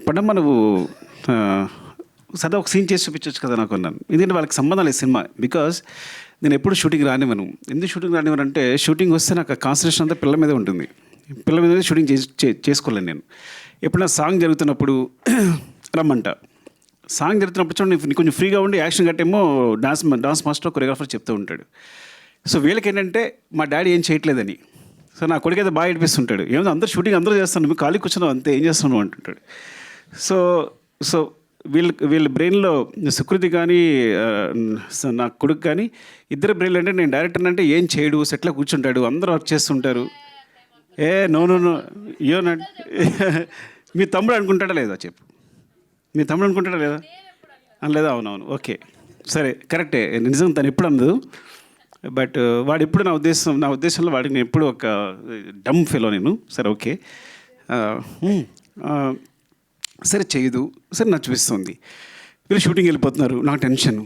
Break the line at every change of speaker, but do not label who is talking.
పడమ్మ నువ్వు సదా ఒక సీన్ చేసి చూపించవచ్చు కదా నాకు అన్నాను. ఎందుకంటే వాళ్ళకి సంబంధం లేదు సినిమా. బికాజ్ నేను ఎప్పుడు షూటింగ్ రానివ్వను. ఎందుకు షూటింగ్ రానివ్వను అంటే షూటింగ్ వస్తే నాకు కాన్సన్ట్రేషన్ అంతా పిల్లల మీదే ఉంటుంది. పిల్లల మీద షూటింగ్ చేసుకోలేను నేను. ఎప్పుడైనా సాంగ్ జరుగుతున్నప్పుడు రమ్మంట. సాంగ్ జరుగుతున్నప్పుడు చూడండి కొంచెం ఫ్రీగా ఉండి యాక్షన్ కట్టేమో డాన్స్ మాస్టర్ కొరియోగ్రాఫర్ చెప్తూ ఉంటాడు. సో వీళ్ళకి ఏంటంటే మా డాడీ ఏం చేయట్లేదని. సో నా కొడుకు అయితే బాగా ఏడిపిస్తుంటాడు. ఏమో అందరూ షూటింగ్ అందరూ చేస్తాను, నువ్వు ఖాళీ కూర్చున్నావు అంతే, ఏం చేస్తున్నావు అంటుంటాడు. సో సో వీళ్ళ బ్రెయిన్లో సుకృతి కానీ నా కొడుకు కానీ ఇద్దరు బ్రెయిన్లో అంటే నేను డైరెక్టర్ అంటే ఏం చేయడు, సెట్లో కూర్చుంటాడు, అందరూ వర్క్ చేస్తుంటారు. నో ఏనండి మీ తమ్ముడు అనుకుంటాడా లేదా చెప్పు, మీ తమ్ముడు అనుకుంటాడా లేదా లేదా? అవునవును, ఓకే, సరే, కరెక్టే, నిజం తను ఎప్పుడు అందదు. బట్ వాడు ఎప్పుడు నా ఉద్దేశంలో వాడికి నేను ఎప్పుడు ఒక డమ్ ఫెలో నేను. సరే, ఓకే, సరే చేయదు, సరే నాకు చూపిస్తుంది. వీళ్ళు షూటింగ్ వెళ్ళిపోతున్నారు, నాకు టెన్షన్.